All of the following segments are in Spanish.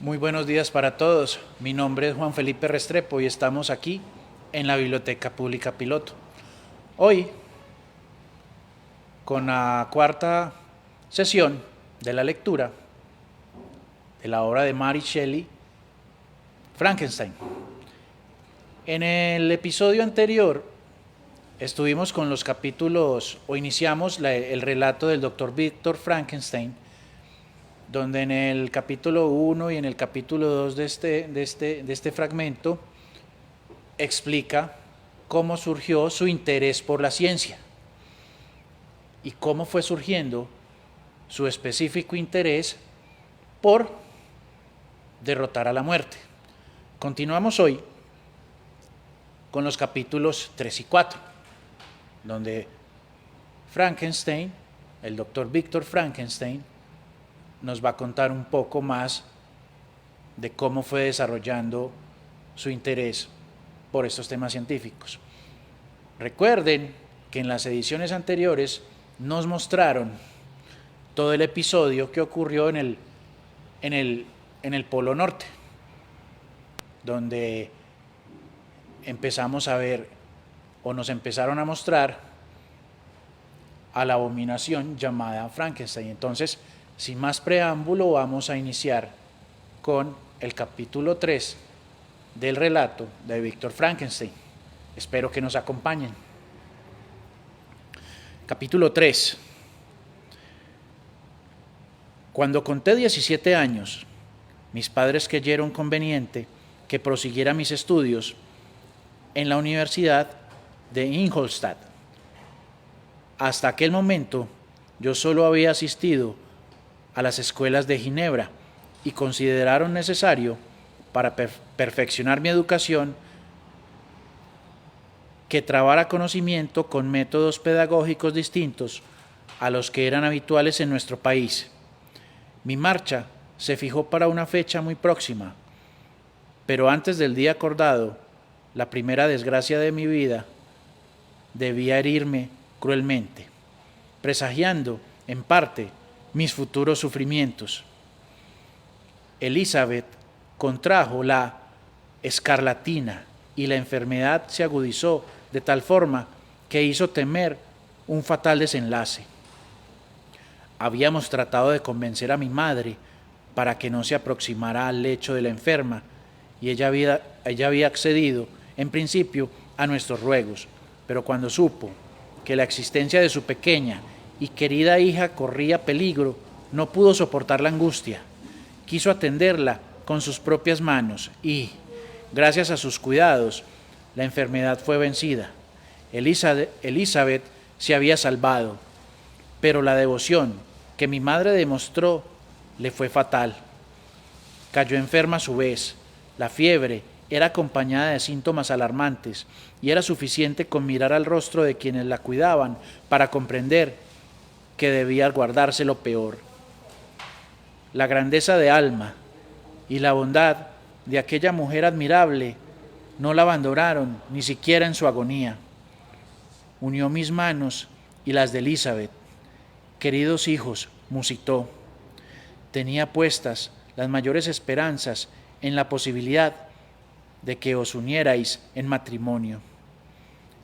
Muy buenos días para todos. Mi nombre es Juan Felipe Restrepo y estamos aquí en la Biblioteca Pública Piloto. Hoy, con la cuarta sesión de la lectura de la obra de Mary Shelley, Frankenstein. En el episodio anterior estuvimos con los capítulos, o iniciamos el relato del Dr. Víctor Frankenstein, donde en el capítulo 1 y en el capítulo 2 de este fragmento explica cómo surgió su interés por la ciencia y cómo fue surgiendo su específico interés por derrotar a la muerte. Continuamos hoy con los capítulos 3 y 4, donde Frankenstein, el doctor Víctor Frankenstein, nos va a contar un poco más de cómo fue desarrollando su interés por estos temas científicos. Recuerden que en las ediciones anteriores nos mostraron todo el episodio que ocurrió en el Polo Norte, donde empezamos a ver, o nos empezaron a mostrar, a la abominación llamada Frankenstein. Entonces, sin más preámbulo, vamos a iniciar con el capítulo 3 del relato de Víctor Frankenstein. Espero que nos acompañen. Capítulo 3. Cuando conté 17 años, mis padres creyeron conveniente que prosiguiera mis estudios en la Universidad de Ingolstadt. Hasta aquel momento, yo solo había asistido a las escuelas de Ginebra y consideraron necesario para perfeccionar mi educación que trabara conocimiento con métodos pedagógicos distintos a los que eran habituales en nuestro país. Mi marcha se fijó para una fecha muy próxima, pero antes del día acordado, la primera desgracia de mi vida debía herirme cruelmente, presagiando, en parte, mis futuros sufrimientos. Elizabeth contrajo la escarlatina y la enfermedad se agudizó de tal forma que hizo temer un fatal desenlace. Habíamos tratado de convencer a mi madre para que no se aproximara al lecho de la enferma y ella había accedido, en principio, a nuestros ruegos, pero cuando supo que la existencia de su pequeña y querida hija corría peligro, no pudo soportar la angustia. Quiso atenderla con sus propias manos y, gracias a sus cuidados, la enfermedad fue vencida. Elizabeth se había salvado, pero la devoción que mi madre demostró le fue fatal. Cayó enferma a su vez. La fiebre era acompañada de síntomas alarmantes y era suficiente con mirar al rostro de quienes la cuidaban para comprender que debía guardarse lo peor. La grandeza de alma y la bondad de aquella mujer admirable no la abandonaron ni siquiera en su agonía. Unió mis manos y las de Elizabeth. Queridos hijos, musitó. Tenía puestas las mayores esperanzas en la posibilidad de que os unierais en matrimonio.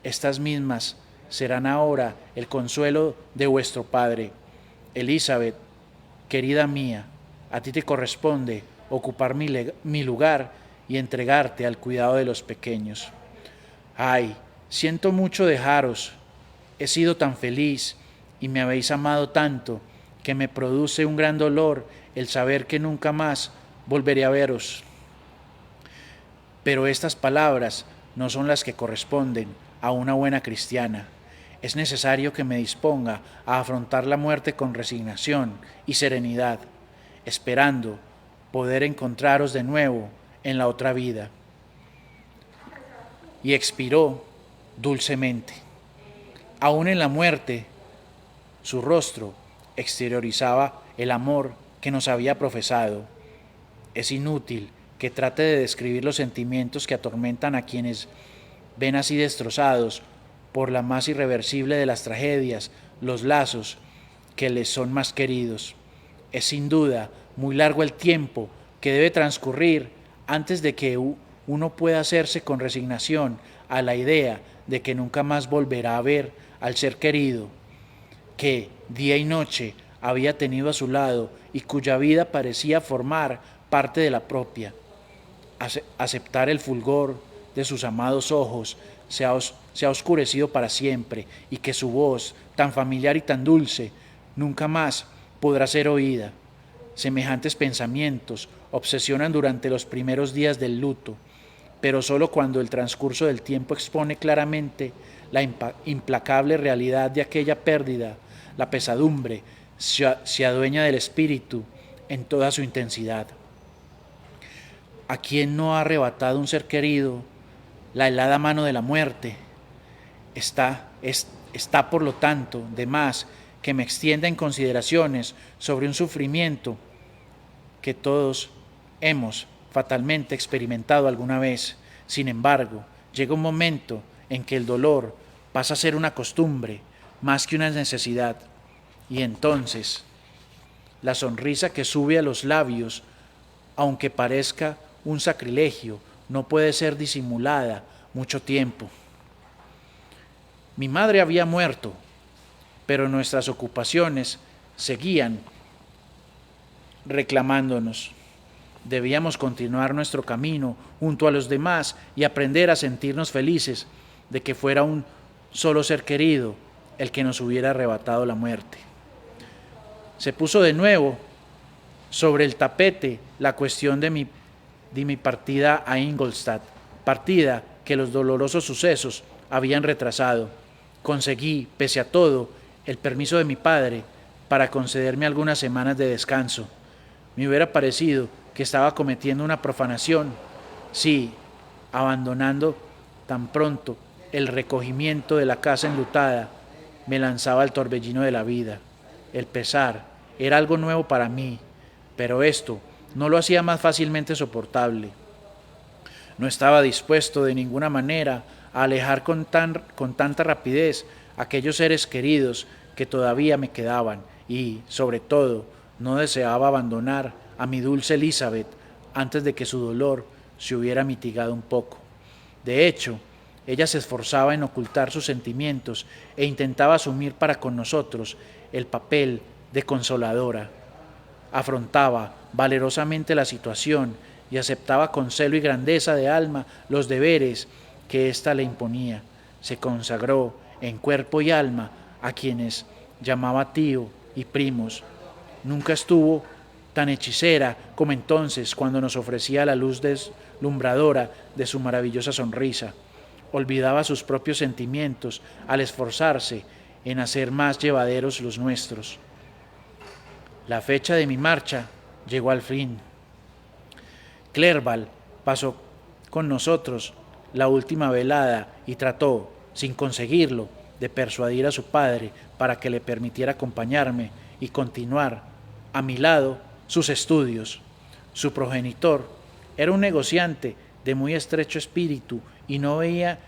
Estas mismas serán ahora el consuelo de vuestro Padre. Elizabeth, querida mía, a ti te corresponde ocupar mi lugar y entregarte al cuidado de los pequeños. Ay, siento mucho dejaros. He sido tan feliz y me habéis amado tanto que me produce un gran dolor el saber que nunca más volveré a veros. Pero estas palabras no son las que corresponden a una buena cristiana. Es necesario que me disponga a afrontar la muerte con resignación y serenidad, esperando poder encontraros de nuevo en la otra vida. Y expiró dulcemente. Aún en la muerte, su rostro exteriorizaba el amor que nos había profesado. Es inútil que trate de describir los sentimientos que atormentan a quienes ven así destrozados por la más irreversible de las tragedias, los lazos que les son más queridos. Es sin duda muy largo el tiempo que debe transcurrir antes de que uno pueda hacerse con resignación a la idea de que nunca más volverá a ver al ser querido que día y noche había tenido a su lado y cuya vida parecía formar parte de la propia. Aceptar el fulgor de sus amados ojos se ha oscurecido para siempre, y que su voz, tan familiar y tan dulce, nunca más podrá ser oída. Semejantes pensamientos obsesionan durante los primeros días del luto, pero solo cuando el transcurso del tiempo expone claramente la implacable realidad de aquella pérdida, la pesadumbre se adueña del espíritu en toda su intensidad. ¿A quién no ha arrebatado un ser querido la helada mano de la muerte? Está por lo tanto de más que me extienda en consideraciones sobre un sufrimiento que todos hemos fatalmente experimentado alguna vez. Sin embargo, llega un momento en que el dolor pasa a ser una costumbre más que una necesidad, y entonces la sonrisa que sube a los labios, aunque parezca un sacrilegio, no puede ser disimulada mucho tiempo. Mi madre había muerto, pero nuestras ocupaciones seguían reclamándonos. Debíamos continuar nuestro camino junto a los demás y aprender a sentirnos felices de que fuera un solo ser querido el que nos hubiera arrebatado la muerte. Se puso de nuevo sobre el tapete la cuestión de mi partida a Ingolstadt, partida que los dolorosos sucesos habían retrasado. Conseguí, pese a todo, el permiso de mi padre para concederme algunas semanas de descanso. Me hubiera parecido que estaba cometiendo una profanación si, abandonando tan pronto el recogimiento de la casa enlutada, me lanzaba al torbellino de la vida. El pesar era algo nuevo para mí, pero esto no lo hacía más fácilmente soportable. No estaba dispuesto de ninguna manera a alejar con tanta rapidez aquellos seres queridos que todavía me quedaban y, sobre todo, no deseaba abandonar a mi dulce Elizabeth antes de que su dolor se hubiera mitigado un poco. De hecho, ella se esforzaba en ocultar sus sentimientos e intentaba asumir para con nosotros el papel de consoladora. Afrontaba valerosamente la situación y aceptaba con celo y grandeza de alma los deberes que ésta le imponía. Se consagró en cuerpo y alma a quienes llamaba tío y primos. Nunca estuvo tan hechicera como entonces, cuando nos ofrecía la luz deslumbradora de su maravillosa sonrisa. Olvidaba sus propios sentimientos al esforzarse en hacer más llevaderos los nuestros. La fecha de mi marcha llegó al fin. Clerval pasó con nosotros la última velada y trató, sin conseguirlo, de persuadir a su padre para que le permitiera acompañarme y continuar a mi lado sus estudios. Su progenitor era un negociante de muy estrecho espíritu y no veía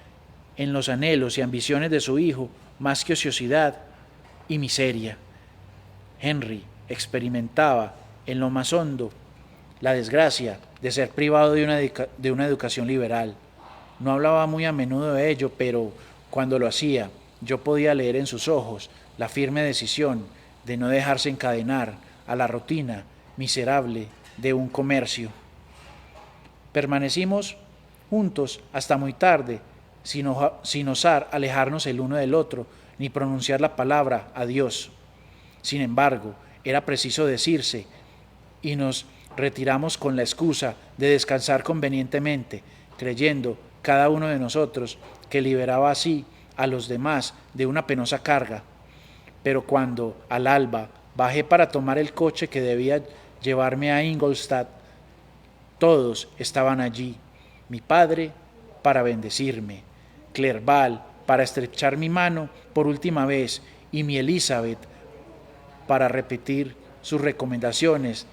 en los anhelos y ambiciones de su hijo más que ociosidad y miseria. Henry experimentaba en lo más hondo la desgracia de ser privado de una educación liberal. No hablaba muy a menudo de ello, pero cuando lo hacía, yo podía leer en sus ojos la firme decisión de no dejarse encadenar a la rutina miserable de un comercio. Permanecimos juntos hasta muy tarde, sin osar alejarnos el uno del otro, ni pronunciar la palabra adiós. Sin embargo, era preciso decirse, y nos retiramos con la excusa de descansar convenientemente, creyendo cada uno de nosotros que liberaba así a los demás de una penosa carga. Pero cuando, al alba, bajé para tomar el coche que debía llevarme a Ingolstadt, todos estaban allí: mi padre para bendecirme, Clerval para estrechar mi mano por última vez y mi Elizabeth para repetir sus recomendaciones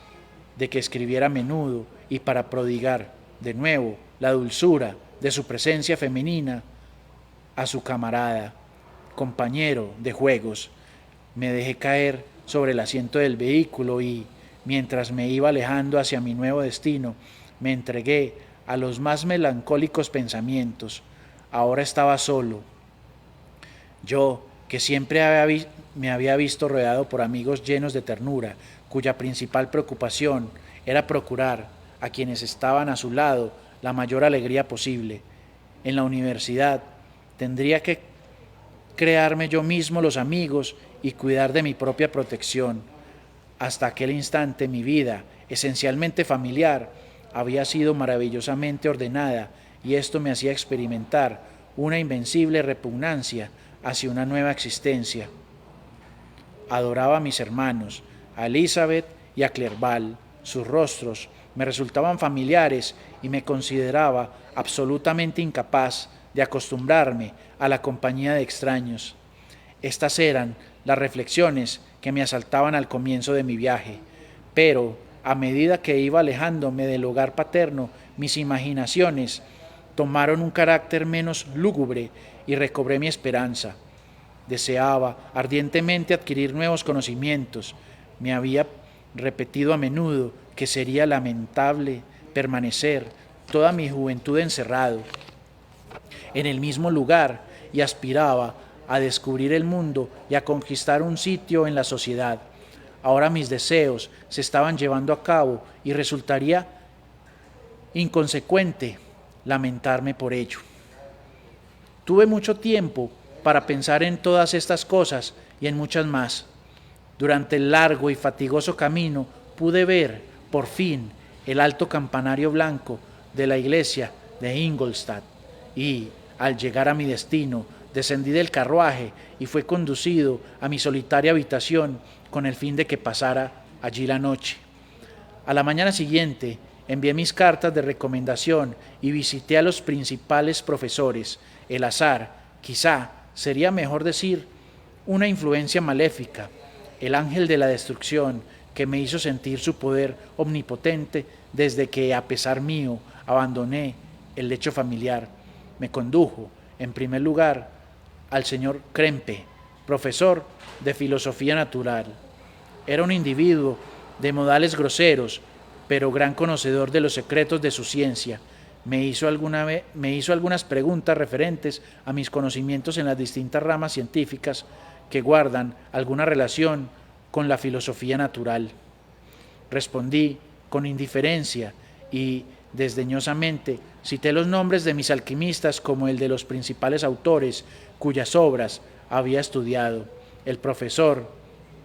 de que escribiera a menudo y para prodigar de nuevo la dulzura de su presencia femenina a su camarada, compañero de juegos. Me dejé caer sobre el asiento del vehículo y, Mientras me iba alejando hacia mi nuevo destino, me entregué a los más melancólicos pensamientos. Ahora estaba solo. Yo, que siempre me había visto rodeado por amigos llenos de ternura, cuya principal preocupación era procurar a quienes estaban a su lado la mayor alegría posible. En la universidad tendría que crearme yo mismo los amigos y cuidar de mi propia protección. Hasta aquel instante mi vida, esencialmente familiar, había sido maravillosamente ordenada y esto me hacía experimentar una invencible repugnancia hacia una nueva existencia. Adoraba a mis hermanos, a Elizabeth y a Clerval. Sus rostros me resultaban familiares y me consideraba absolutamente incapaz de acostumbrarme a la compañía de extraños. Estas eran las reflexiones que me asaltaban al comienzo de mi viaje, pero a medida que iba alejándome del hogar paterno, mis imaginaciones tomaron un carácter menos lúgubre y recobré mi esperanza. Deseaba ardientemente adquirir nuevos conocimientos. Me había repetido a menudo que sería lamentable permanecer toda mi juventud encerrado en el mismo lugar y aspiraba a descubrir el mundo y a conquistar un sitio en la sociedad. Ahora mis deseos se estaban llevando a cabo y resultaría inconsecuente lamentarme por ello. Tuve mucho tiempo para pensar en todas estas cosas y en muchas más. Durante el largo y fatigoso camino pude ver, por fin, el alto campanario blanco de la iglesia de Ingolstadt y, al llegar a mi destino, descendí del carruaje y fui conducido a mi solitaria habitación con el fin de que pasara allí la noche. A la mañana siguiente envié mis cartas de recomendación y visité a los principales profesores. El azar, quizá sería mejor decir, una influencia maléfica, el ángel de la destrucción que me hizo sentir su poder omnipotente desde que, a pesar mío, abandoné el lecho familiar. Me condujo, en primer lugar, al señor Krempe, profesor de filosofía natural. Era un individuo de modales groseros, pero gran conocedor de los secretos de su ciencia. Me hizo algunas preguntas referentes a mis conocimientos en las distintas ramas científicas que guardan alguna relación con la filosofía natural. Respondí con indiferencia y, desdeñosamente, cité los nombres de mis alquimistas como el de los principales autores cuyas obras había estudiado. El profesor,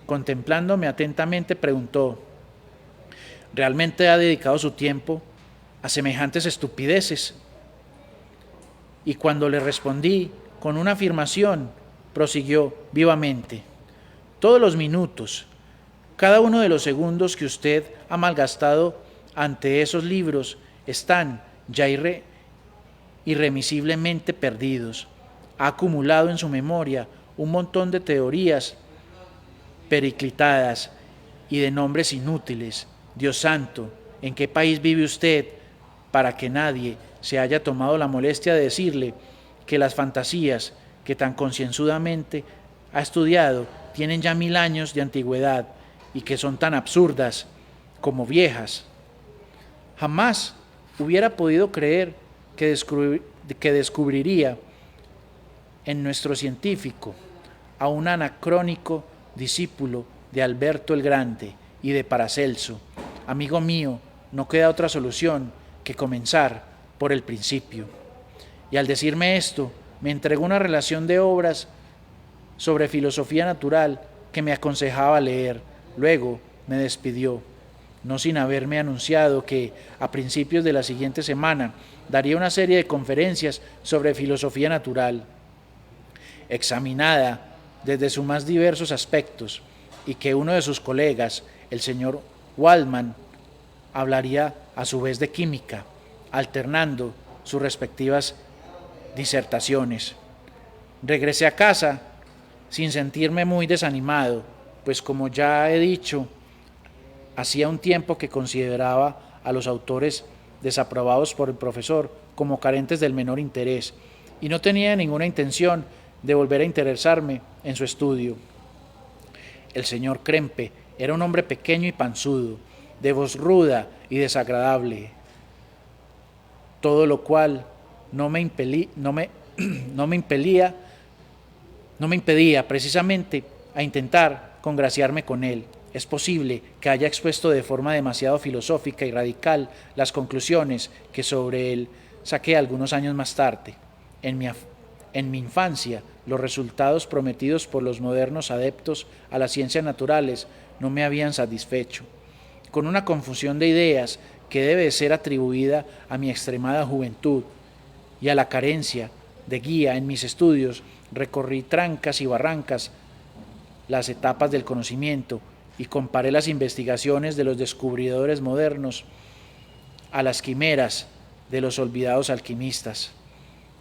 contemplándome atentamente, preguntó: ¿realmente ha dedicado su tiempo a semejantes estupideces? Y cuando le respondí con una afirmación, prosiguió vivamente: todos los minutos, cada uno de los segundos que usted ha malgastado ante esos libros están ya irremisiblemente perdidos. Ha acumulado en su memoria un montón de teorías periclitadas y de nombres inútiles. Dios santo, ¿en qué país vive usted para que nadie se haya tomado la molestia de decirle que las fantasías que tan concienzudamente ha estudiado tienen ya 1000 años de antigüedad y que son tan absurdas como viejas? Jamás hubiera podido creer que descubriría en nuestro científico a un anacrónico discípulo de Alberto el Grande y de Paracelso. Amigo mío, no queda otra solución que comenzar por el principio. Y al decirme esto, me entregó una relación de obras sobre filosofía natural que me aconsejaba leer. Luego me despidió, no sin haberme anunciado que a principios de la siguiente semana daría una serie de conferencias sobre filosofía natural, examinada desde sus más diversos aspectos, y que uno de sus colegas, el señor Waldman, hablaría a su vez de química, alternando sus respectivas disertaciones. Regresé a casa sin sentirme muy desanimado, pues como ya he dicho, hacía un tiempo que consideraba a los autores desaprobados por el profesor como carentes del menor interés y no tenía ninguna intención de volver a interesarme en su estudio. El señor Krempe era un hombre pequeño y panzudo, de voz ruda y desagradable, todo lo cual no me impedía precisamente a intentar congraciarme con él. Es posible que haya expuesto de forma demasiado filosófica y radical las conclusiones que sobre él saqué algunos años más tarde. En mi infancia, los resultados prometidos por los modernos adeptos a las ciencias naturales no me habían satisfecho. Con una confusión de ideas que debe ser atribuida a mi extremada juventud y a la carencia de guía en mis estudios, recorrí trancas y barrancas las etapas del conocimiento y comparé las investigaciones de los descubridores modernos a las quimeras de los olvidados alquimistas.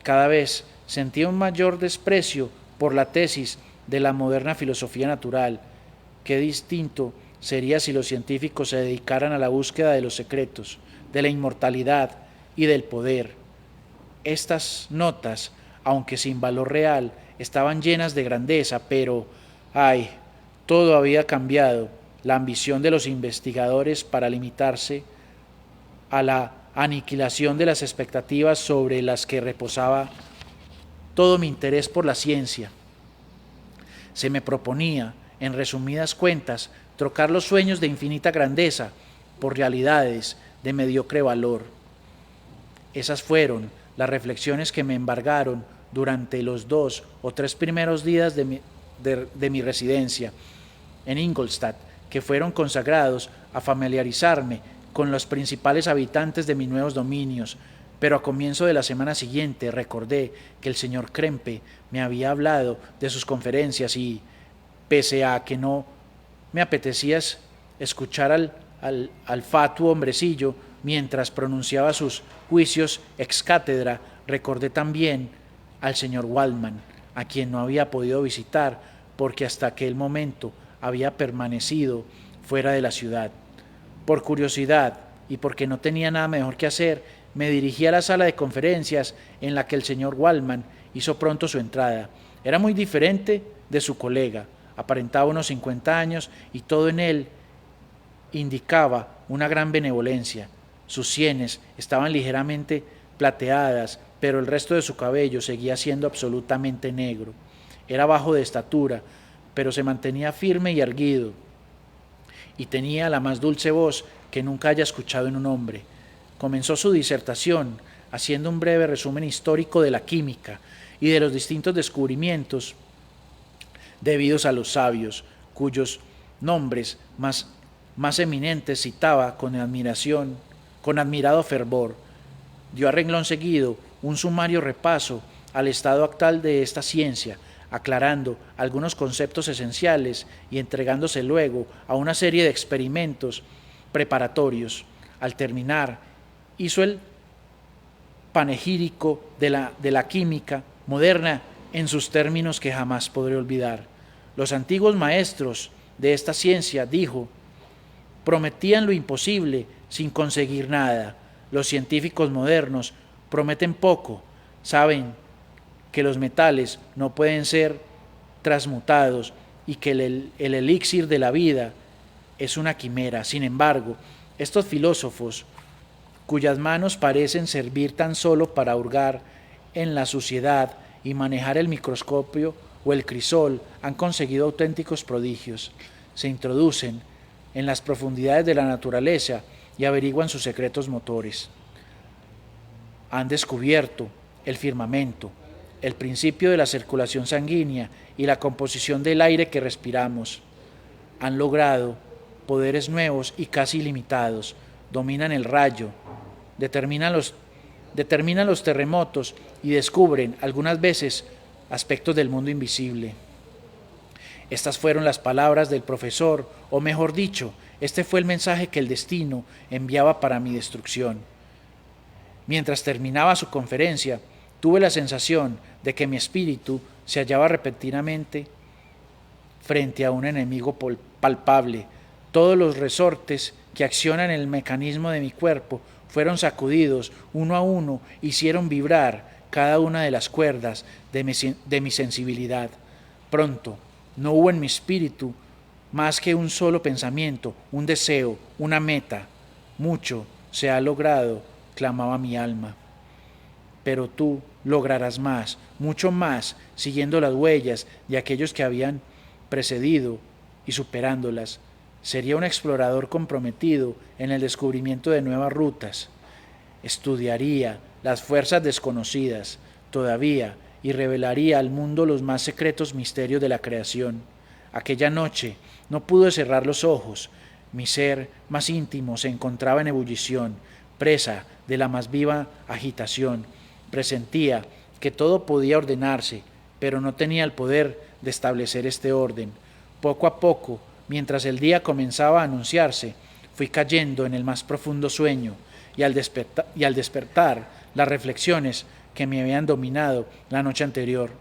Cada vez sentía un mayor desprecio por la tesis de la moderna filosofía natural. Qué distinto sería si los científicos se dedicaran a la búsqueda de los secretos, de la inmortalidad y del poder. Estas notas, aunque sin valor real, estaban llenas de grandeza, pero, ¡ay!, todo había cambiado. La ambición de los investigadores para limitarse a la aniquilación de las expectativas sobre las que reposaba todo mi interés por la ciencia. Se me proponía, en resumidas cuentas, trocar los sueños de infinita grandeza por realidades de mediocre valor. Esas fueron las reflexiones que me embargaron durante los 2 o 3 primeros días de mi residencia en Ingolstadt, que fueron consagrados a familiarizarme con los principales habitantes de mis nuevos dominios. Pero a comienzo de la semana siguiente recordé que el señor Krempe me había hablado de sus conferencias y, pese a que no me apetecía escuchar al fatuo hombrecillo mientras pronunciaba sus juicios ex cátedra, recordé también al señor Waldman, a quien no había podido visitar porque hasta aquel momento había permanecido fuera de la ciudad. Por curiosidad y porque no tenía nada mejor que hacer, me dirigí a la sala de conferencias en la que el señor Waldman hizo pronto su entrada. Era muy diferente de su colega, aparentaba unos 50 años y todo en él indicaba una gran benevolencia. Sus sienes estaban ligeramente plateadas, pero el resto de su cabello seguía siendo absolutamente negro. Era bajo de estatura, pero se mantenía firme y erguido, y tenía la más dulce voz que nunca haya escuchado en un hombre. Comenzó su disertación haciendo un breve resumen histórico de la química y de los distintos descubrimientos debidos a los sabios, cuyos nombres más eminentes citaba con admirado fervor. Dio a renglón seguido un sumario repaso al estado actual de esta ciencia, aclarando algunos conceptos esenciales y entregándose luego a una serie de experimentos preparatorios. Al terminar, hizo el panegírico de la química moderna en sus términos que jamás podré olvidar. Los antiguos maestros de esta ciencia, dijo, prometían lo imposible sin conseguir nada. Los científicos modernos prometen poco, saben que los metales no pueden ser transmutados y que el elixir de la vida es una quimera. Sin embargo, estos filósofos, cuyas manos parecen servir tan solo para hurgar en la suciedad y manejar el microscopio o el crisol, han conseguido auténticos prodigios. Se introducen en las profundidades de la naturaleza y averiguan sus secretos motores. Han descubierto el firmamento, el principio de la circulación sanguínea y la composición del aire que respiramos. Han logrado poderes nuevos y casi ilimitados. Dominan el rayo, determinan los terremotos y descubren algunas veces aspectos del mundo invisible. Estas fueron las palabras del profesor, o mejor dicho, este fue el mensaje que el destino enviaba para mi destrucción. Mientras terminaba su conferencia, tuve la sensación de que mi espíritu se hallaba repentinamente frente a un enemigo palpable. Todos los resortes que accionan el mecanismo de mi cuerpo fueron sacudidos uno a uno, hicieron vibrar cada una de las cuerdas de mi sensibilidad. Pronto no hubo en mi espíritu más que un solo pensamiento, un deseo, una meta. Mucho se ha logrado, clamaba mi alma. Pero tú lograrás más, mucho más, siguiendo las huellas de aquellos que habían precedido y superándolas. Sería un explorador comprometido en el descubrimiento de nuevas rutas. Estudiaría las fuerzas desconocidas todavía y revelaría al mundo los más secretos misterios de la creación. Aquella noche no pude cerrar los ojos. Mi ser más íntimo se encontraba en ebullición, presa de la más viva agitación. Presentía que todo podía ordenarse, pero no tenía el poder de establecer este orden. Poco a poco, mientras el día comenzaba a anunciarse, fui cayendo en el más profundo sueño, y al despertar las reflexiones que me habían dominado la noche anterior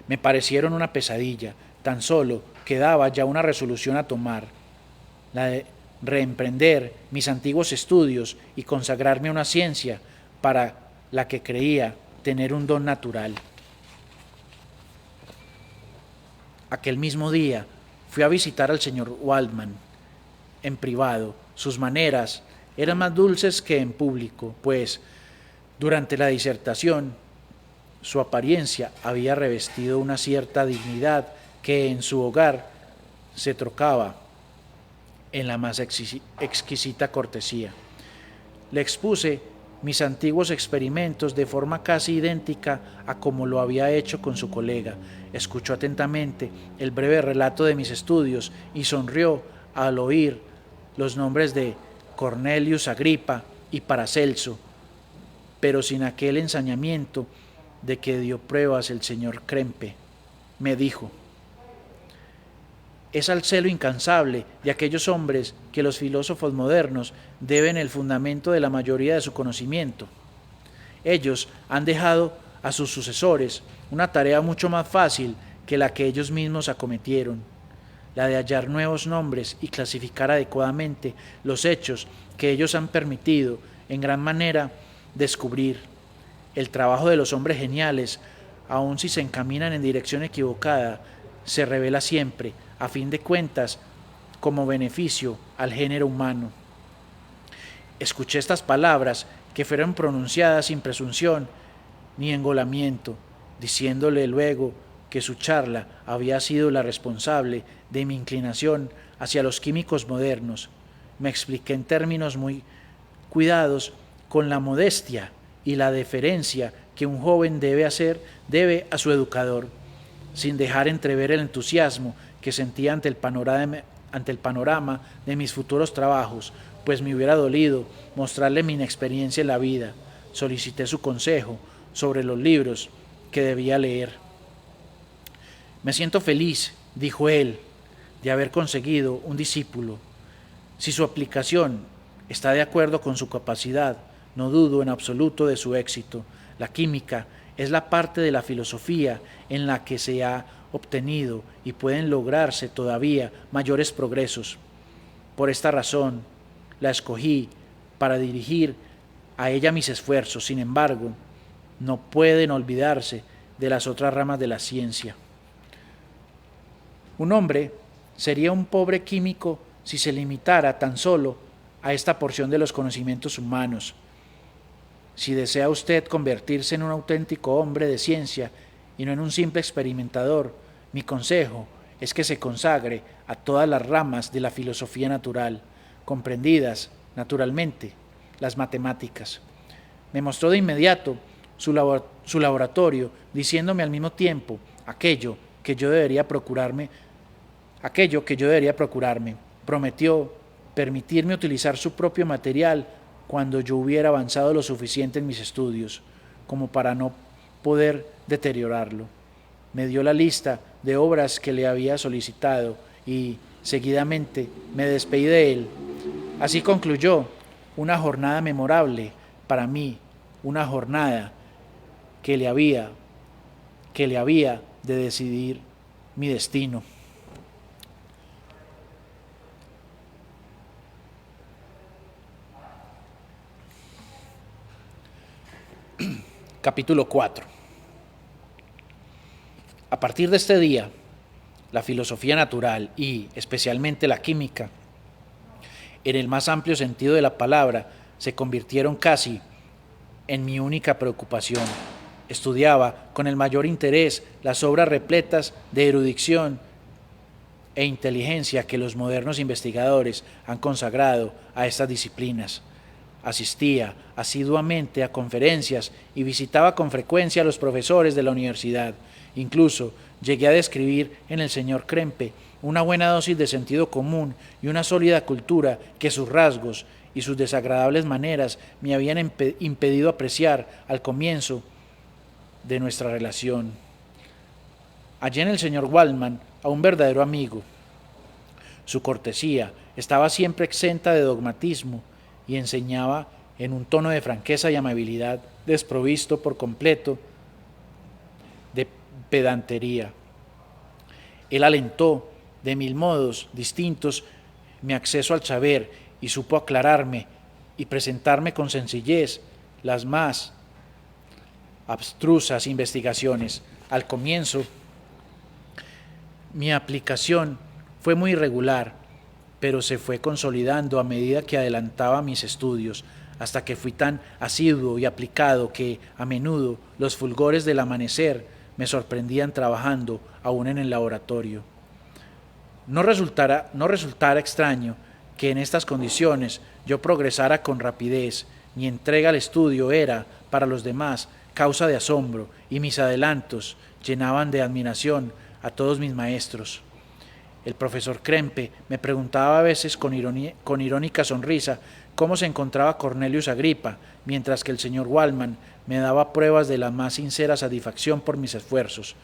me parecieron una pesadilla. Tan solo quedaba ya una resolución a tomar, la de reemprender mis antiguos estudios y consagrarme a una ciencia para la que creía tener un don natural. Aquel mismo día fui a visitar al señor Waldman en privado. Sus maneras eran más dulces que en público, pues durante la disertación su apariencia había revestido una cierta dignidad que en su hogar se trocaba en la más exquisita cortesía. Le expuse mis antiguos experimentos de forma casi idéntica a como lo había hecho con su colega. Escuchó atentamente el breve relato de mis estudios y sonrió al oír los nombres de Cornelius Agripa y Paracelso, pero sin aquel ensañamiento de que dio pruebas el señor Krempe. Me dijo: es al celo incansable de aquellos hombres que los filósofos modernos deben el fundamento de la mayoría de su conocimiento. Ellos han dejado a sus sucesores una tarea mucho más fácil que la que ellos mismos acometieron, la de hallar nuevos nombres y clasificar adecuadamente los hechos que ellos han permitido en gran manera descubrir. El trabajo de los hombres geniales, aun si se encaminan en dirección equivocada, se revela siempre, a fin de cuentas, como beneficio al género humano. Escuché estas palabras, que fueron pronunciadas sin presunción ni engolamiento, diciéndole luego que su charla había sido la responsable de mi inclinación hacia los químicos modernos. Me expliqué en términos muy cuidados con la modestia y la deferencia que un joven debe a su educador, sin dejar entrever el entusiasmo que sentía ante el panorama de mis futuros trabajos, pues me hubiera dolido mostrarle mi inexperiencia en la vida. Solicité su consejo sobre los libros que debía leer. Me siento feliz, dijo él, de haber conseguido un discípulo. Si su aplicación está de acuerdo con su capacidad, no dudo en absoluto de su éxito. La química es la parte de la filosofía en la que se ha obtenido y pueden lograrse todavía mayores progresos. Por esta razón, la escogí para dirigir a ella mis esfuerzos. Sin embargo, no pueden olvidarse de las otras ramas de la ciencia. Un hombre sería un pobre químico si se limitara tan solo a esta porción de los conocimientos humanos. Si desea usted convertirse en un auténtico hombre de ciencia y no en un simple experimentador, mi consejo es que se consagre a todas las ramas de la filosofía natural, comprendidas, naturalmente, las matemáticas. Me mostró de inmediato su laboratorio, diciéndome al mismo tiempo aquello que yo debería procurarme. Prometió permitirme utilizar su propio material cuando yo hubiera avanzado lo suficiente en mis estudios, como para no poder deteriorarlo. Me dio la lista de obras que le había solicitado y, seguidamente, me despedí de él. Así concluyó una jornada memorable para mí, una jornada que le había de decidir mi destino. Capítulo 4. A partir de este día, la filosofía natural y, especialmente, la química, en el más amplio sentido de la palabra, se convirtieron casi en mi única preocupación. Estudiaba con el mayor interés las obras repletas de erudición e inteligencia que los modernos investigadores han consagrado a estas disciplinas. Asistía asiduamente a conferencias y visitaba con frecuencia a los profesores de la universidad. Incluso llegué a describir en el señor Krempe una buena dosis de sentido común y una sólida cultura que sus rasgos y sus desagradables maneras me habían impedido apreciar al comienzo de nuestra relación. Hallé en el señor Waldman a un verdadero amigo. Su cortesía estaba siempre exenta de dogmatismo y enseñaba en un tono de franqueza y amabilidad desprovisto por completo de pedantería. Él alentó de 1000 modos distintos mi acceso al saber y supo aclararme y presentarme con sencillez las más abstrusas investigaciones. Al comienzo, mi aplicación fue muy irregular, pero se fue consolidando a medida que adelantaba mis estudios, hasta que fui tan asiduo y aplicado que, a menudo, los fulgores del amanecer me sorprendían trabajando aún en el laboratorio. No resultara extraño que en estas condiciones yo progresara con rapidez. Mi entrega al estudio era, para los demás, causa de asombro, y mis adelantos llenaban de admiración a todos mis maestros. El profesor Krempe me preguntaba a veces con irónica sonrisa cómo se encontraba Cornelius Agripa, mientras que el señor Waldman me daba pruebas de la más sincera satisfacción por mis esfuerzos.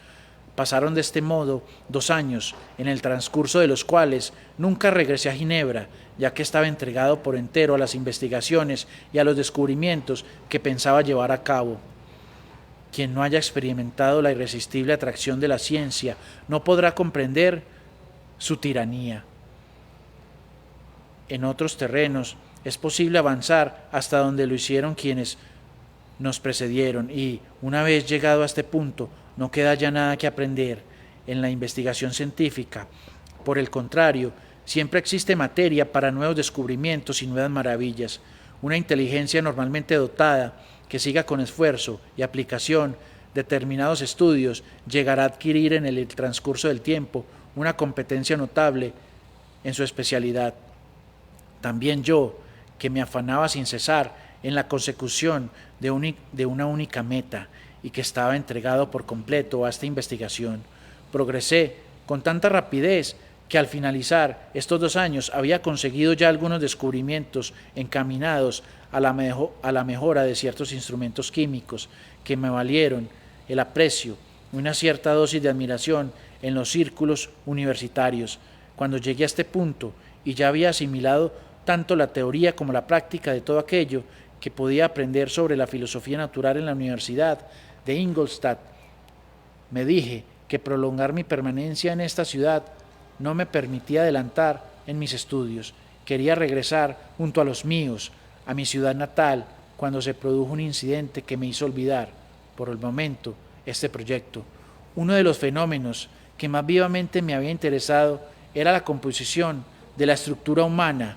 Pasaron de este modo 2 años, en el transcurso de los cuales nunca regresé a Ginebra, ya que estaba entregado por entero a las investigaciones y a los descubrimientos que pensaba llevar a cabo. Quien no haya experimentado la irresistible atracción de la ciencia no podrá comprender su tiranía. En otros terrenos es posible avanzar hasta donde lo hicieron quienes nos precedieron y, una vez llegado a este punto, no queda ya nada que aprender en la investigación científica. Por el contrario, siempre existe materia para nuevos descubrimientos y nuevas maravillas. Una inteligencia normalmente dotada, que siga con esfuerzo y aplicación determinados estudios, llegará a adquirir en el transcurso del tiempo una competencia notable en su especialidad. También yo, que me afanaba sin cesar en la consecución de una única meta y que estaba entregado por completo a esta investigación, progresé con tanta rapidez que al finalizar estos 2 años había conseguido ya algunos descubrimientos encaminados a la mejora de ciertos instrumentos químicos que me valieron el aprecio y una cierta dosis de admiración en los círculos universitarios. Cuando llegué a este punto y ya había asimilado tanto la teoría como la práctica de todo aquello que podía aprender sobre la filosofía natural en la Universidad de Ingolstadt, me dije que prolongar mi permanencia en esta ciudad no me permitía adelantar en mis estudios. Quería regresar junto a los míos, a mi ciudad natal, cuando se produjo un incidente que me hizo olvidar, por el momento, este proyecto. Uno de los fenómenos que más vivamente me había interesado era la composición de la estructura humana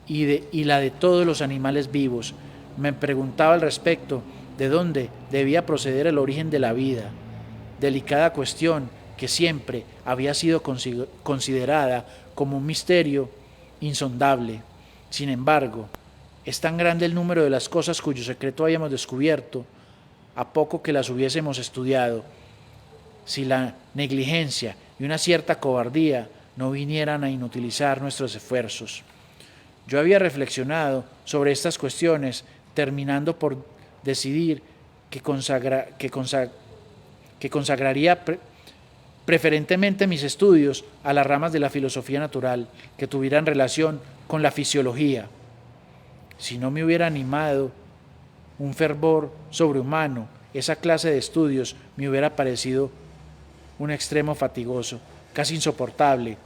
y la de todos los animales vivos. Me preguntaba al respecto de dónde debía proceder el origen de la vida, delicada cuestión que siempre había sido considerada como un misterio insondable. Sin embargo, es tan grande el número de las cosas cuyo secreto habíamos descubierto, a poco que las hubiésemos estudiado, si la negligencia y una cierta cobardía no vinieran a inutilizar nuestros esfuerzos. Yo había reflexionado sobre estas cuestiones, terminando por decidir que consagraría preferentemente mis estudios a las ramas de la filosofía natural que tuvieran relación con la fisiología. Si no me hubiera animado un fervor sobrehumano, esa clase de estudios me hubiera parecido un extremo fatigoso, casi insoportable,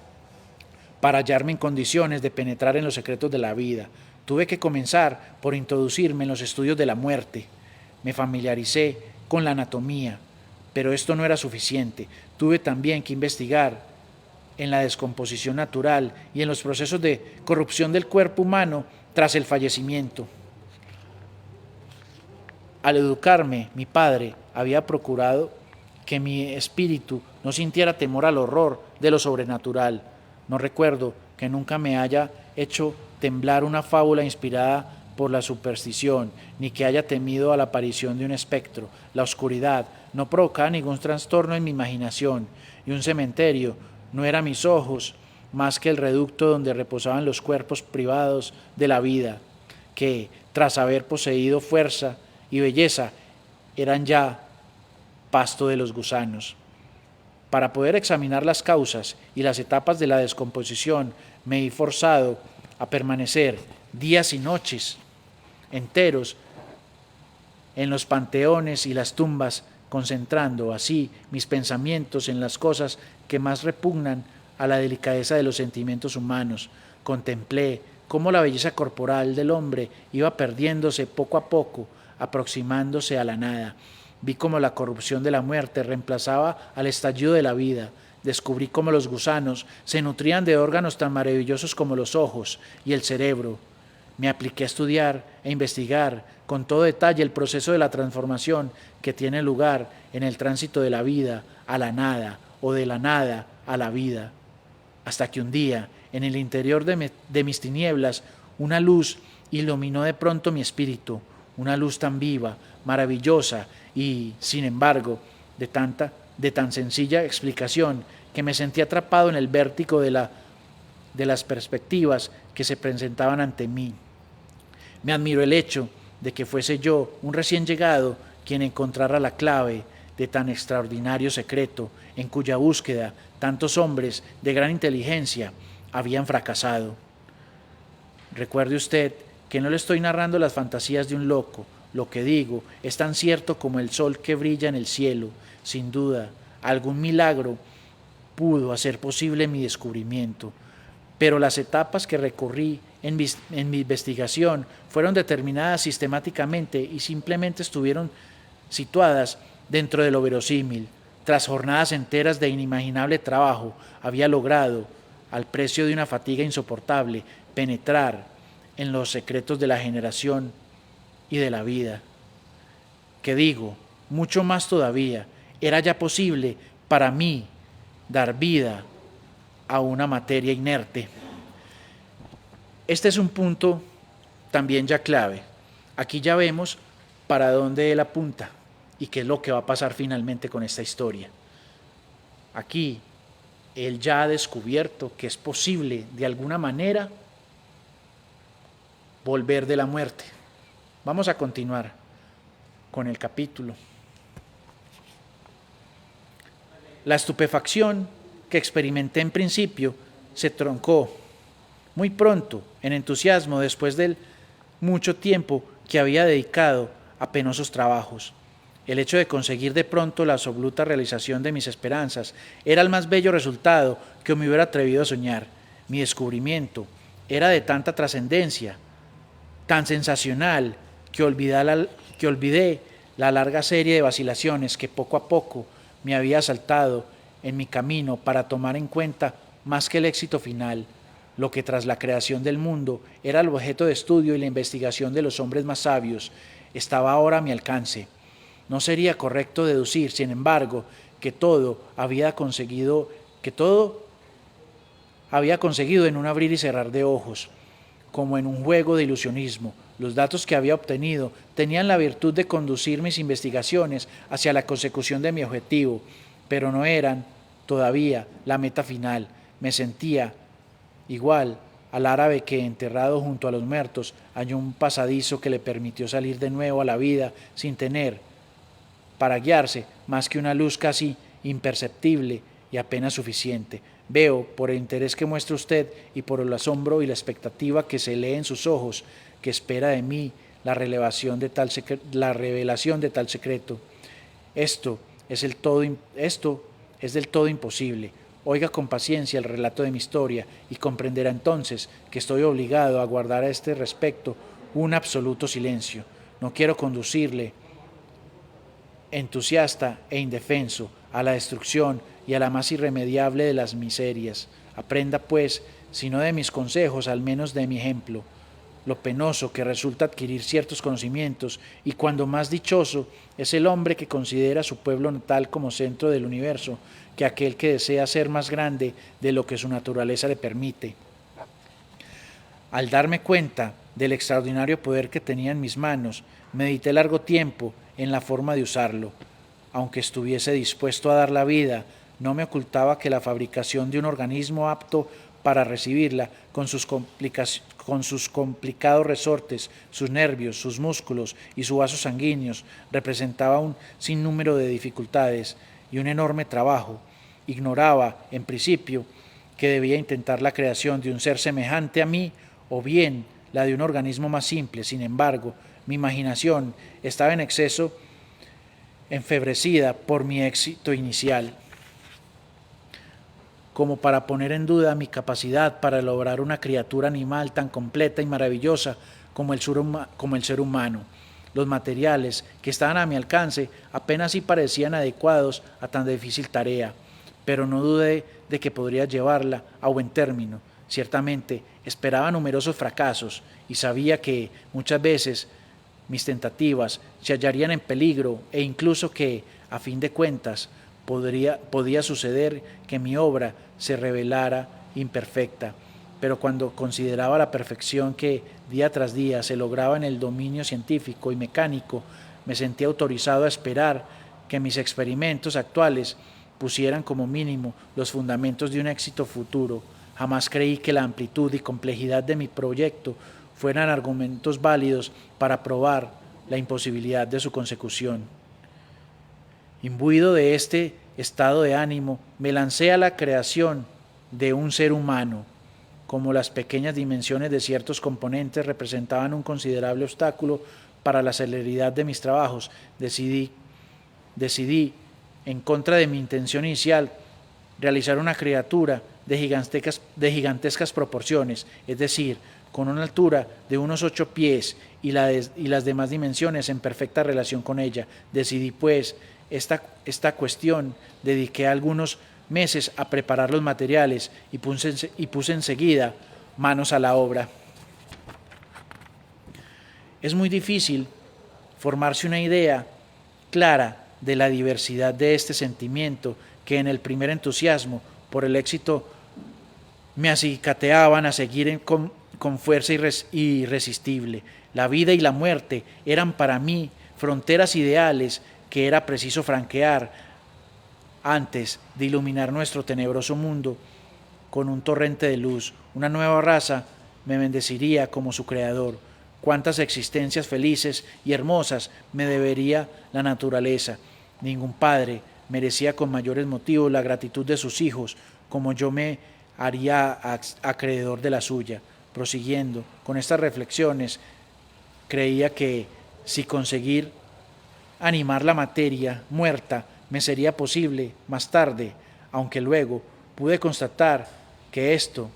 para hallarme en condiciones de penetrar en los secretos de la vida. Tuve que comenzar por introducirme en los estudios de la muerte. Me familiaricé con la anatomía, pero esto no era suficiente. Tuve también que investigar en la descomposición natural y en los procesos de corrupción del cuerpo humano tras el fallecimiento. Al educarme, mi padre había procurado que mi espíritu no sintiera temor al horror de lo sobrenatural. No recuerdo que nunca me haya hecho temblar una fábula inspirada por la superstición, ni que haya temido a la aparición de un espectro. La oscuridad no provocaba ningún trastorno en mi imaginación, y un cementerio no era a mis ojos más que el reducto donde reposaban los cuerpos privados de la vida, que, tras haber poseído fuerza y belleza, eran ya pasto de los gusanos. Para poder examinar las causas y las etapas de la descomposición, me vi forzado a permanecer días y noches enteros en los panteones y las tumbas, concentrando así mis pensamientos en las cosas que más repugnan a la delicadeza de los sentimientos humanos. Contemplé cómo la belleza corporal del hombre iba perdiéndose poco a poco, aproximándose a la nada. Vi cómo la corrupción de la muerte reemplazaba al estallido de la vida. Descubrí cómo los gusanos se nutrían de órganos tan maravillosos como los ojos y el cerebro. Me apliqué a estudiar e investigar con todo detalle el proceso de la transformación que tiene lugar en el tránsito de la vida a la nada o de la nada a la vida. Hasta que un día, en el interior de mis tinieblas, una luz iluminó de pronto mi espíritu, una luz tan viva, maravillosa y, sin embargo, de tan sencilla explicación que me sentí atrapado en el vértigo de las perspectivas que se presentaban ante mí. Me admiró el hecho de que fuese yo, un recién llegado, quien encontrara la clave de tan extraordinario secreto en cuya búsqueda tantos hombres de gran inteligencia habían fracasado. Recuerde usted que no le estoy narrando las fantasías de un loco. Lo que digo es tan cierto como el sol que brilla en el cielo. Sin duda, algún milagro pudo hacer posible mi descubrimiento, pero las etapas que recorrí en mi investigación fueron determinadas sistemáticamente y simplemente estuvieron situadas dentro de lo verosímil. Tras jornadas enteras de inimaginable trabajo, había logrado, al precio de una fatiga insoportable, penetrar en los secretos de la generación y de la vida. Que digo, mucho más todavía, era ya posible para mí dar vida a una materia inerte. Este es un punto también ya clave. Aquí ya vemos para dónde él apunta y qué es lo que va a pasar finalmente con esta historia. Aquí él ya ha descubierto que es posible de alguna manera volver de la muerte. Vamos a continuar con el capítulo. La estupefacción que experimenté en principio se troncó muy pronto en entusiasmo después del mucho tiempo que había dedicado a penosos trabajos. El hecho de conseguir de pronto la absoluta realización de mis esperanzas era el más bello resultado que me hubiera atrevido a soñar. Mi descubrimiento era de tanta trascendencia, tan sensacional, que olvidé la larga serie de vacilaciones que poco a poco me había asaltado en mi camino para tomar en cuenta más que el éxito final, lo que tras la creación del mundo era el objeto de estudio y la investigación de los hombres más sabios, estaba ahora a mi alcance. No sería correcto deducir, sin embargo, que todo había conseguido en un abrir y cerrar de ojos, como en un juego de ilusionismo. Los datos que había obtenido tenían la virtud de conducir mis investigaciones hacia la consecución de mi objetivo, pero no eran todavía la meta final. Me sentía igual al árabe que, enterrado junto a los muertos, halló un pasadizo que le permitió salir de nuevo a la vida sin tener para guiarse más que una luz casi imperceptible y apenas suficiente. Veo, por el interés que muestra usted y por el asombro y la expectativa que se lee en sus ojos, que espera de mí la revelación de tal secreto. Esto es del todo imposible. Oiga con paciencia el relato de mi historia y comprenderá entonces que estoy obligado a guardar a este respecto un absoluto silencio. No quiero conducirle, entusiasta e indefenso, a la destrucción y a la más irremediable de las miserias. Aprenda, pues, si no de mis consejos, al menos de mi ejemplo, lo penoso que resulta adquirir ciertos conocimientos, y cuando más dichoso es el hombre que considera su pueblo natal como centro del universo, que aquel que desea ser más grande de lo que su naturaleza le permite. Al darme cuenta del extraordinario poder que tenía en mis manos, medité largo tiempo en la forma de usarlo. Aunque estuviese dispuesto a dar la vida, no me ocultaba que la fabricación de un organismo apto para recibirla, con sus complicados resortes, sus nervios, sus músculos y sus vasos sanguíneos, representaba un sinnúmero de dificultades y un enorme trabajo. Ignoraba, en principio, que debía intentar la creación de un ser semejante a mí o bien la de un organismo más simple. Sin embargo, mi imaginación estaba en exceso enfebrecida por mi éxito inicial, como para poner en duda mi capacidad para lograr una criatura animal tan completa y maravillosa como el ser humano. Los materiales que estaban a mi alcance apenas sí parecían adecuados a tan difícil tarea, pero no dudé de que podría llevarla a buen término. Ciertamente esperaba numerosos fracasos y sabía que muchas veces mis tentativas se hallarían en peligro e incluso que, a fin de cuentas, podía suceder que mi obra se revelara imperfecta. Pero cuando consideraba la perfección que día tras día se lograba en el dominio científico y mecánico, me sentía autorizado a esperar que mis experimentos actuales pusieran como mínimo los fundamentos de un éxito futuro. Jamás creí que la amplitud y complejidad de mi proyecto fueran argumentos válidos para probar la imposibilidad de su consecución. Imbuido de este estado de ánimo, me lancé a la creación de un ser humano. Como las pequeñas dimensiones de ciertos componentes representaban un considerable obstáculo para la celeridad de mis trabajos, decidí, en contra de mi intención inicial, realizar una criatura de gigantescas proporciones, es decir, con una altura de unos 8 pies y las demás dimensiones en perfecta relación con ella. Decidí, pues, esta cuestión, dediqué algunos meses a preparar los materiales y puse enseguida manos a la obra. Es muy difícil formarse una idea clara de la diversidad de este sentimiento que en el primer entusiasmo por el éxito me acicateaban a seguir con fuerza irresistible. La vida y la muerte eran para mí fronteras ideales que era preciso franquear antes de iluminar nuestro tenebroso mundo con un torrente de luz. Una nueva raza me bendeciría como su creador. Cuántas existencias felices y hermosas me debería la naturaleza. Ningún padre merecía con mayores motivos la gratitud de sus hijos, como yo me haría acreedor de la suya. Prosiguiendo con estas reflexiones, creía que si conseguir animar la materia muerta me sería posible más tarde, aunque luego pude constatar que esto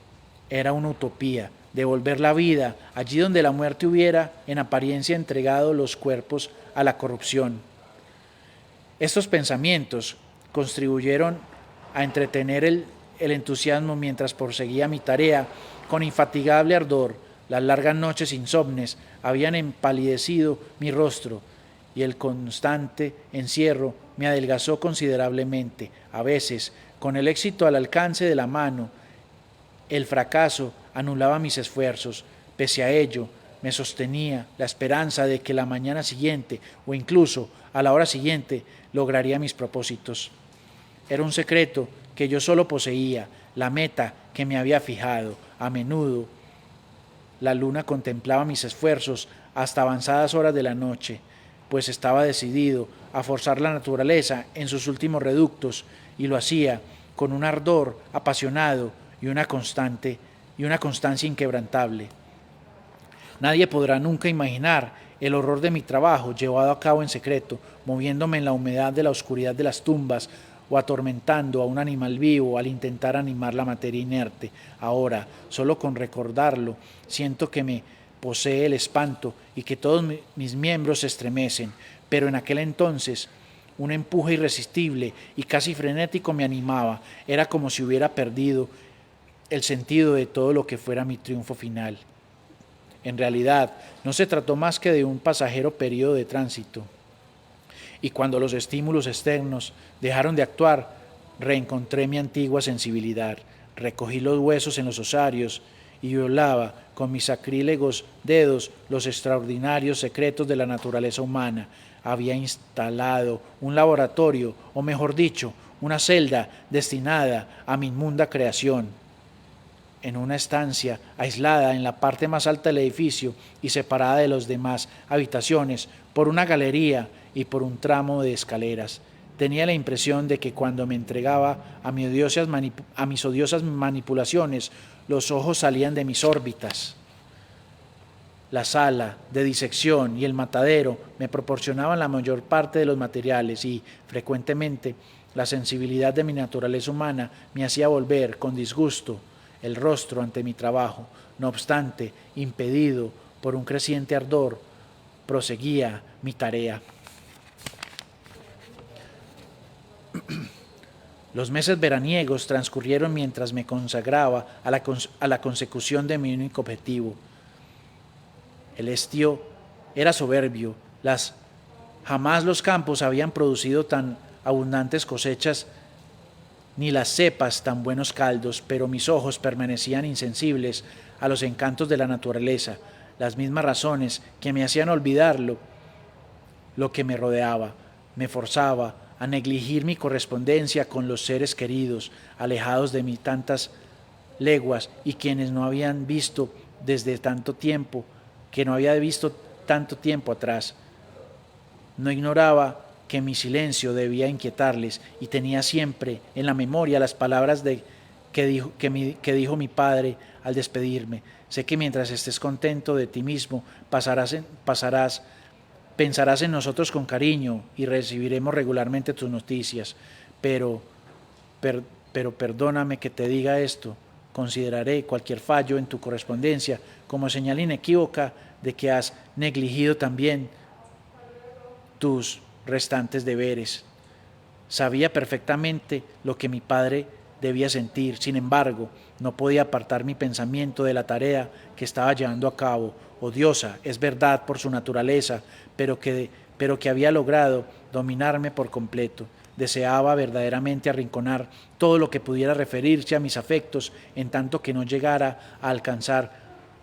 era una utopía, devolver la vida allí donde la muerte hubiera en apariencia entregado los cuerpos a la corrupción. Estos pensamientos contribuyeron a entretener el entusiasmo mientras proseguía mi tarea con infatigable ardor. Las largas noches insomnes habían empalidecido mi rostro y el constante encierro me adelgazó considerablemente. A veces, con el éxito al alcance de la mano, el fracaso anulaba mis esfuerzos. Pese a ello, me sostenía la esperanza de que la mañana siguiente o incluso a la hora siguiente lograría mis propósitos. Era un secreto que yo solo poseía, la meta que me había fijado. A menudo la luna contemplaba mis esfuerzos hasta avanzadas horas de la noche, pues estaba decidido a forzar la naturaleza en sus últimos reductos, y lo hacía con un ardor apasionado y una constancia inquebrantable. Nadie podrá nunca imaginar el horror de mi trabajo llevado a cabo en secreto, moviéndome en la humedad de la oscuridad de las tumbas o atormentando a un animal vivo al intentar animar la materia inerte. Ahora, solo con recordarlo, siento que me posee el espanto y que todos mis miembros se estremecen, pero en aquel entonces Un empuje irresistible y casi frenético me animaba. Era como si hubiera perdido el sentido de todo lo que fuera mi triunfo final. En realidad, no se trató más que de un pasajero periodo de tránsito. Y cuando los estímulos externos dejaron de actuar, reencontré mi antigua sensibilidad. Recogí los huesos en los osarios y violaba con mis sacrílegos dedos los extraordinarios secretos de la naturaleza humana. Había instalado un laboratorio, o mejor dicho, una celda destinada a mi inmunda creación. En una estancia aislada en la parte más alta del edificio y separada de las demás habitaciones por una galería y por un tramo de escaleras. Tenía la impresión de que cuando me entregaba a mis odiosas manipulaciones, los ojos salían de mis órbitas. La sala de disección y el matadero me proporcionaban la mayor parte de los materiales y, frecuentemente, la sensibilidad de mi naturaleza humana me hacía volver con disgusto el rostro ante mi trabajo. No obstante, impedido por un creciente ardor, proseguía mi tarea. Los meses veraniegos transcurrieron mientras me consagraba a la consecución de mi único objetivo. El estío era soberbio. Jamás los campos habían producido tan abundantes cosechas ni las cepas tan buenos caldos, pero mis ojos permanecían insensibles a los encantos de la naturaleza, las mismas razones que me hacían olvidar lo que me rodeaba. Me forzaba a negligir mi correspondencia con los seres queridos, alejados de mí tantas leguas y quienes no habían visto desde tanto tiempo, que no había visto tanto tiempo atrás. No ignoraba que mi silencio debía inquietarles y tenía siempre en la memoria las palabras que dijo mi padre al despedirme. Sé que mientras estés contento de ti mismo, pensarás en nosotros con cariño y recibiremos regularmente tus noticias, pero perdóname que te diga esto. Consideraré cualquier fallo en tu correspondencia como señal inequívoca de que has negligido también tus restantes deberes. Sabía perfectamente lo que mi padre debía sentir, sin embargo, no podía apartar mi pensamiento de la tarea que estaba llevando a cabo, odiosa, es verdad, por su naturaleza, pero que había logrado dominarme por completo. Deseaba verdaderamente arrinconar todo lo que pudiera referirse a mis afectos, en tanto que no llegara a alcanzar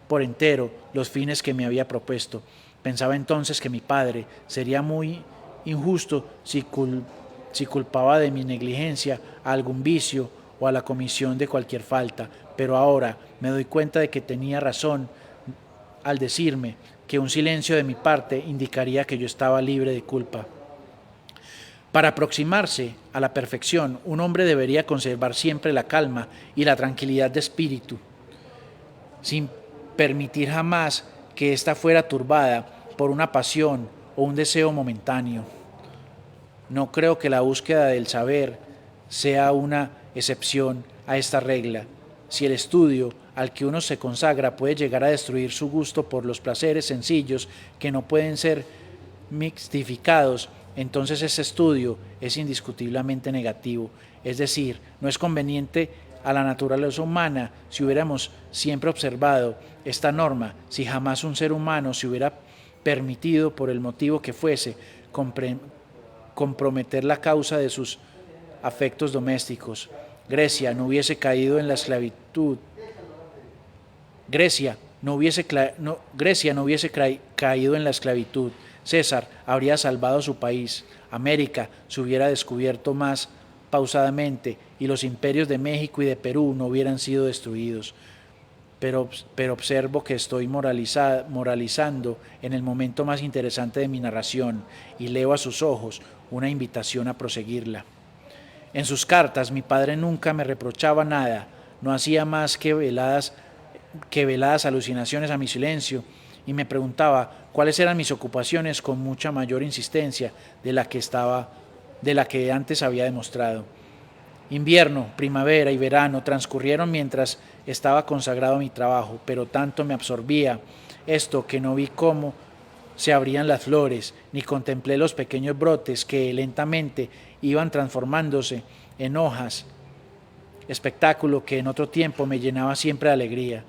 por entero los fines que me había propuesto. Pensaba entonces que mi padre sería muy injusto si culpaba de mi negligencia a algún vicio o a la comisión de cualquier falta, pero ahora me doy cuenta de que tenía razón al decirme que un silencio de mi parte indicaría que yo estaba libre de culpa. Para aproximarse a la perfección, un hombre debería conservar siempre la calma y la tranquilidad de espíritu, sin permitir jamás que ésta fuera turbada por una pasión o un deseo momentáneo. No creo que la búsqueda del saber sea una excepción a esta regla. Si el estudio al que uno se consagra puede llegar a destruir su gusto por los placeres sencillos que no pueden ser mixtificados, entonces ese estudio es indiscutiblemente negativo. Es decir, no es conveniente a la naturaleza humana si hubiéramos siempre observado esta norma, si jamás un ser humano se hubiera permitido, por el motivo que fuese, comprometer la causa de sus afectos domésticos. Grecia no hubiese caído en la esclavitud. Grecia no hubiese caído en la esclavitud. César habría salvado su país. América se hubiera descubierto más pausadamente y los imperios de México y de Perú no hubieran sido destruidos. Pero observo que estoy moralizando en el momento más interesante de mi narración y leo a sus ojos una invitación a proseguirla. En sus cartas mi padre nunca me reprochaba nada, no hacía más que veladas alucinaciones a mi silencio y me preguntaba cuáles eran mis ocupaciones con mucha mayor insistencia de la que antes había demostrado. Invierno, primavera y verano transcurrieron mientras estaba consagrado a mi trabajo, pero tanto me absorbía esto que no vi cómo se abrían las flores, ni contemplé los pequeños brotes que lentamente iban transformándose en hojas, espectáculo que en otro tiempo me llenaba siempre de alegría.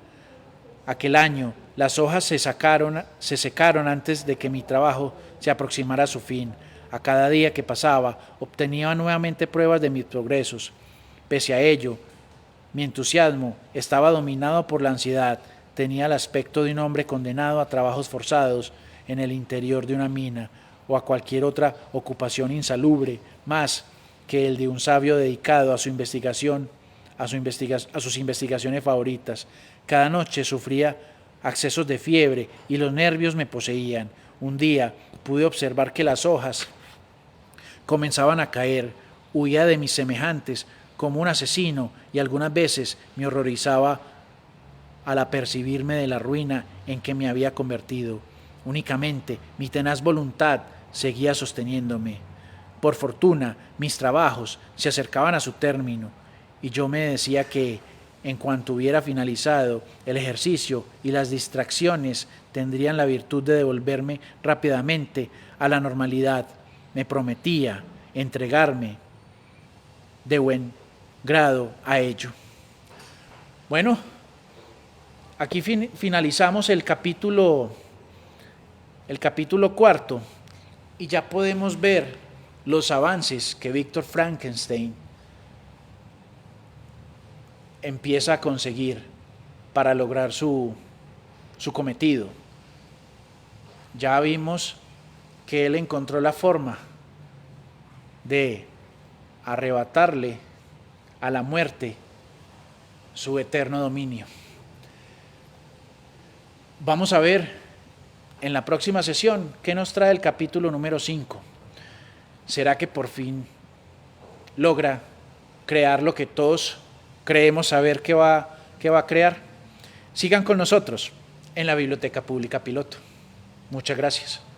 Aquel año las hojas se secaron antes de que mi trabajo se aproximara a su fin. A cada día que pasaba obtenía nuevamente pruebas de mis progresos. Pese a ello, mi entusiasmo estaba dominado por la ansiedad. Tenía el aspecto de un hombre condenado a trabajos forzados en el interior de una mina o a cualquier otra ocupación insalubre, más que el de un sabio dedicado a sus investigaciones favoritas. Cada noche sufría accesos de fiebre y los nervios me poseían. Un día pude observar que las hojas comenzaban a caer. Huía de mis semejantes como un asesino y algunas veces me horrorizaba al apercibirme de la ruina en que me había convertido. Únicamente mi tenaz voluntad seguía sosteniéndome. Por fortuna, mis trabajos se acercaban a su término y yo me decía que, en cuanto hubiera finalizado, el ejercicio y las distracciones tendrían la virtud de devolverme rápidamente a la normalidad. Me prometía entregarme de buen grado a ello. Bueno, aquí finalizamos el capítulo cuarto y ya podemos ver los avances que Víctor Frankenstein empieza a conseguir para lograr su cometido. Ya vimos que él encontró la forma de arrebatarle a la muerte su eterno dominio. Vamos a ver en la próxima sesión qué nos trae el capítulo número 5. ¿Será que por fin logra crear lo que todos creemos saber que va a crear? Sigan con nosotros en la Biblioteca Pública Piloto. Muchas gracias.